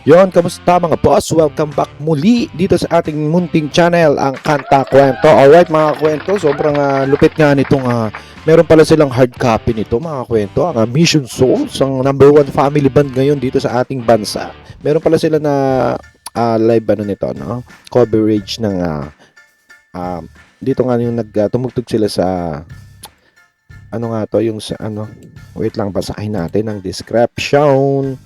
Yon, kamusta mga boss? Welcome back muli dito sa ating munting channel, ang Kanta Kwento. Alright mga kwento, sobrang lupit nga nitong meron pala silang hard copy nito mga kwento, ang Mission Souls, ang #1 family band ngayon dito sa ating bansa. Meron pala sila na live nito, no? Coverage ng dito nga yung tumugtog sila sa ano nga to, yung sa wait lang, basahin natin ang description.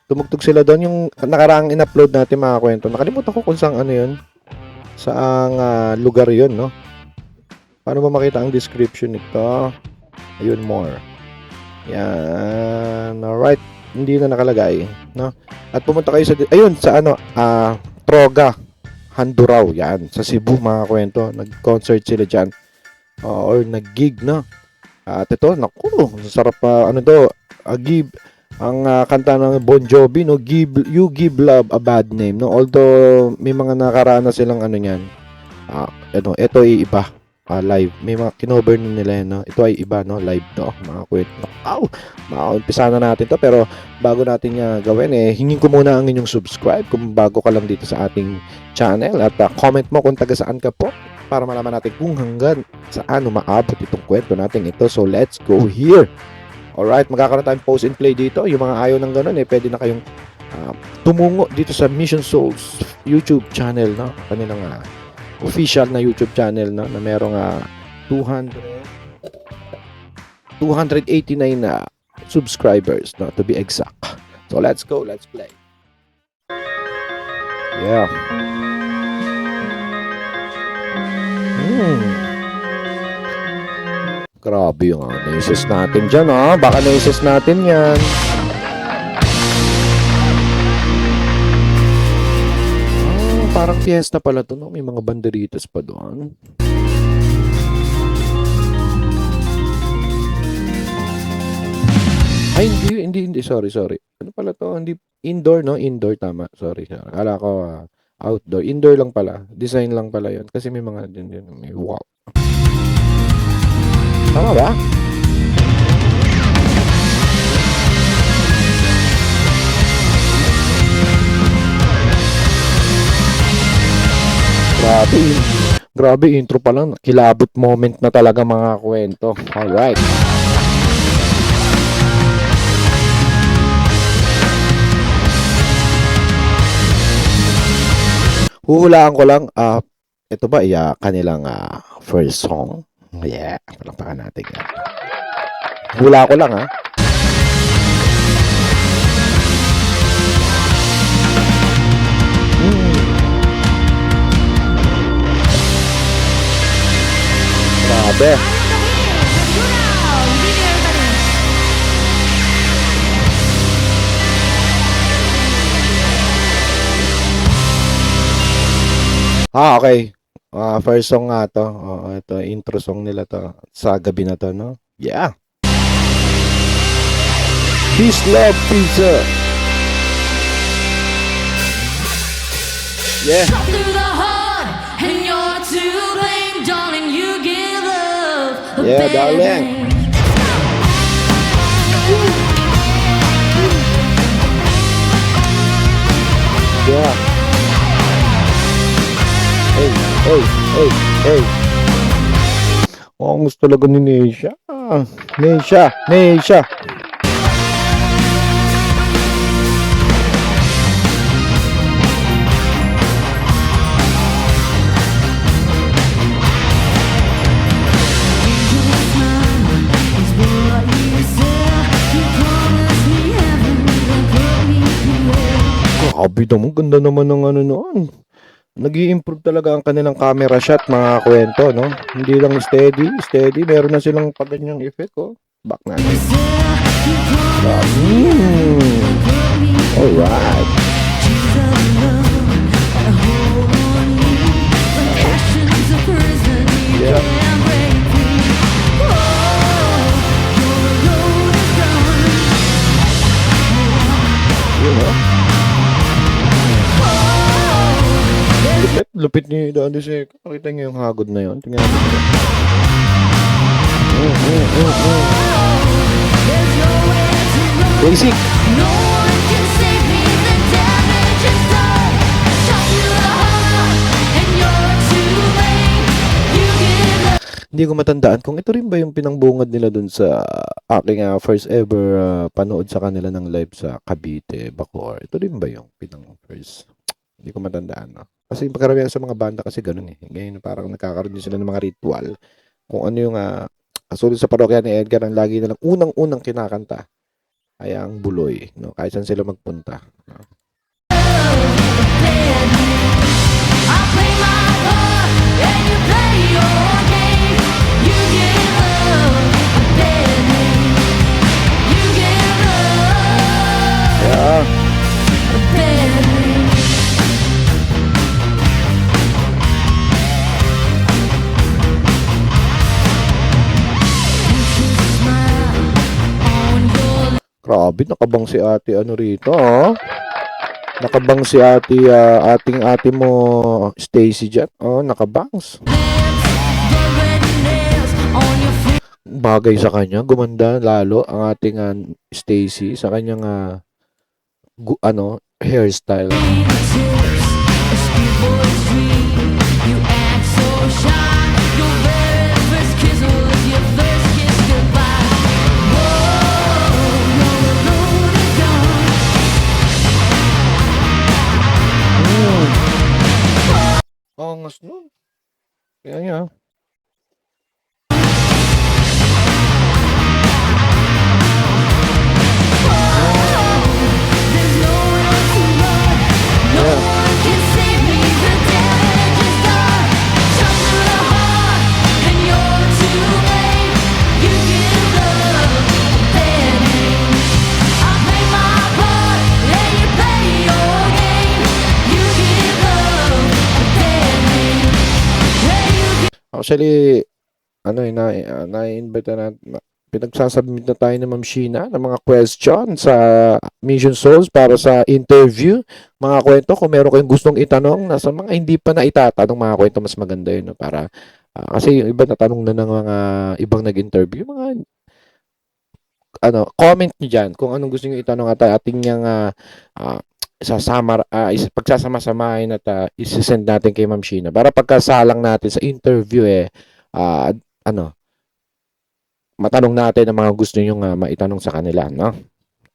Tumugtog sila doon yung nakaraang in-upload natin mga kwento. Nakalimutan ko kung saan yun. Saang lugar yun, no? Paano ba makita ang description nito? Ayun, more. Yan. Alright. Hindi na nakalagay, no? At pumunta kayo sa Troga, Handuraw. Yan. Sa Cebu, mga kwento. Nag-concert sila dyan. Or nag-gig, no? At ito, naku, sarap ang kanta ng Bon Jovi, no, You Give Love a Bad Name, no. Although may mga nakaraan na silang niyan. Ito ay iba, live. May mga kinover nila, no. Ito ay iba, no, live to, mga kwento. Maumpisa na natin to, pero bago natin gawin hingin ko muna ang inyong subscribe kung bago ka lang dito sa ating channel, at comment mo kung taga saan ka po para malaman natin kung hanggang saan umaabot itong kwento natin ito. So let's go here. Alright, magkakaroon tayong post and play dito. Yung mga ayaw ng ganun, pwede na kayong tumungo dito sa Mission Souls YouTube channel, no? Kanilang official na YouTube channel, no? Na merong 289 subscribers, no? To be exact. So let's go, let's play. Yeah. Grabe yung na-assess natin dyan, baka na-assess natin yan. Parang fiesta pala to, no? May mga banderitas pa doon. Ay, hindi. Sorry. Ano pala to? Hindi, indoor, no? Indoor, tama. Sorry. Akala ko outdoor. Indoor lang pala. Design lang pala yun. Kasi may mga may wow. Tama ba? Grabe intro pa lang. Kilabot moment na talaga mga kwento. Alright. Huhulaan ko lang, ito ba kanilang first song? Yeah, palampakan natin yan. Hula ko lang, Grabe. Okay. First song nga to. Ito, intro song nila to. Sa gabi na to, no? Yeah. Peace, love, pizza. Yeah. Yeah, darling. Yeah. Hey. Ang gusto talaga ni Neisha. Neisha. Grabe naman, ganda naman ng noon. Nag-i-improve talaga ang kanilang camera shot, mga kwento, no? Hindi lang steady. Meron na silang paganyang effect, Back natin. Alright. Yeah. Lupit ni Daddy Sek. Nakita niyo yung hagod na yun. Tingnan natin. Basic. Hindi ko matandaan kung ito rin ba yung pinangbungad nila dun sa aking first ever panood sa kanila ng live sa Cavite, Bacoor. Ito rin ba yung pinang first? Hindi ko matandaan, no? Kasi karamihan sa mga banda kasi ganun eh. Ngayon parang nagkakaroon din sila ng mga ritual. Kung ano yung kasunod sa parokya ni Edgar ang lagi nilang unang-unang kinakanta ay ang Buloy, no? Kahit saan sila magpunta. No? Yeah. Grabe, nakabang si ate ano rito, oh. Nakabang si ate, ate mo, Stacy dyan. Oh, nakabangs. Bagay sa kanya, gumanda lalo ang ating Stacy sa kanyang hairstyle. Angas nun. Kaya nga. Actually, na-invite na pinagsasubmit na tayo ni Ma'am Sheena ng mga question sa Mission Souls para sa interview. Mga kwento, kung meron kayong gustong itanong, nasa mga hindi pa na itatanong mga kwento, mas maganda yun. No? Para, kasi yung iba natanong na ng mga ibang nag-interview, mga comment nyo dyan kung anong gusto nyo itanong at ating niyang pagsasama-samahin at isisend natin kay Ma'am Sheena para pagkasalang natin sa interview matanong natin ang mga gusto nyo maitanong sa kanila, no?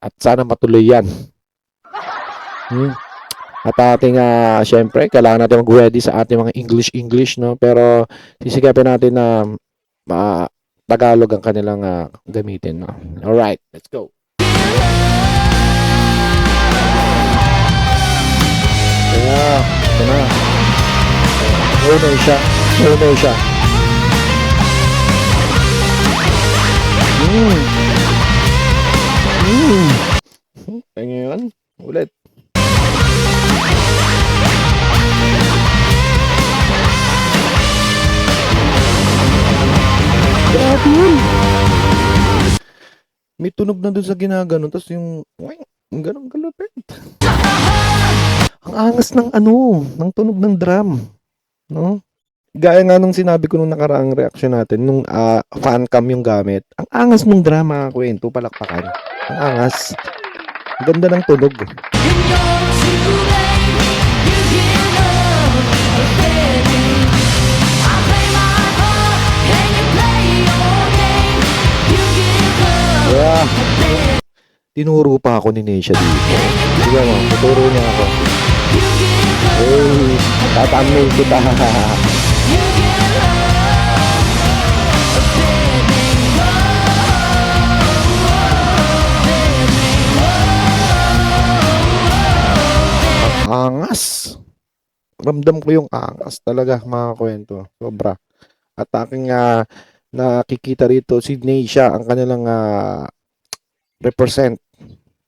At sana matuloy yan. At ating syempre kailangan natin mag-ready sa ating mga English, no? Pero sisigapin natin na Tagalog ang kanilang gamitin, no? Alright, let's go. Kaya, ito na. Unay siya. Ngayon, ulit. Grabe yun. May tunog na doon sa ginaganon, tapos yung ganun kalupit. Ang angas ng ng tunog ng drum, no? Gaya nga nung sinabi ko nung nakaraang reaction natin, nung fan cam yung gamit, ang angas ng drum, mga kwento, palakpakan. Ang angas. Ganda ng tunog. Yeah. Tinuro pa ako ni Neisha dito. Sige mo, tuturo niya ako. Hey, tatamil kita. Angas. Ramdam ko yung angas talaga, mga kwento. Sobra. At aking nakikita rito si Neisha, ang kanilang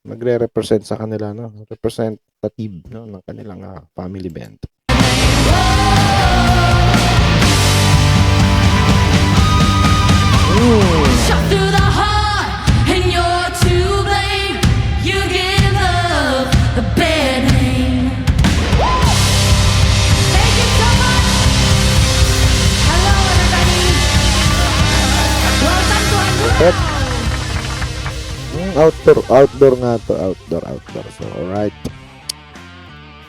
magre-represent sa kanila, no? Representative, no, ng kanilang family band. Shot through the heart and you're to blame. You give love a bad name. Thank you so much. Hello everybody. Welcome to our outdoor nga to. Outdoor. So, alright.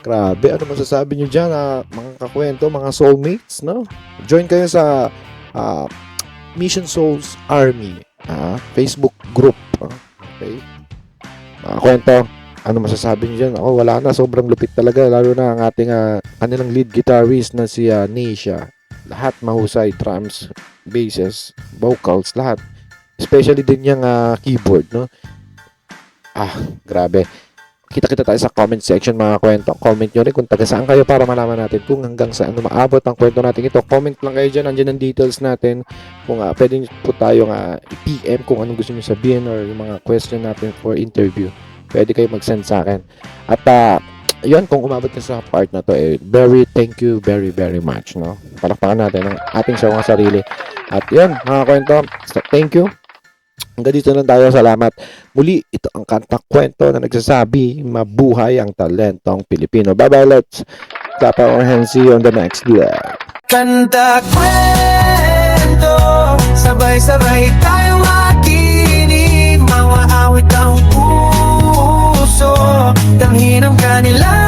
Grabe, ano masasabi nyo dyan, mga kakwento, mga soulmates, no? Join kayo sa Mission Souls Army. Facebook group. Okay. Mga kwento, ano masasabi niyo dyan? Ako, wala na. Sobrang lupit talaga. Lalo na ang ating kanilang lead guitarist na si Neisha. Lahat mahusay. Drums, basses, vocals, lahat. Especially din yung keyboard, no? Grabe. Kita-kita tayo sa comment section, mga kwento. Comment nyo rin kung taga saan kayo para malaman natin kung hanggang saan maabot ang kwento natin ito. Comment lang kayo dyan. Andyan ang details natin. Kung pwede po tayong i-PM kung anong gusto nyo sabihin or yung mga question natin for interview. Pwede kayo mag-send sa akin. At yun, kung umabot ka sa part na to, thank you very, very much. No? Palakpakan natin ang ating sa mga sarili. At yun, mga kwento, thank you. Hanggang dito lang tayo. Salamat. Muli, ito ang Kanta Kwento na nagsasabi, mabuhay ang talentong Pilipino. Bye-bye, let's clap our hands. See you on the next vlog. Kanta kwento, sabay-sabay tayong makinig. Mga awit ang puso, tanghin ang kanila.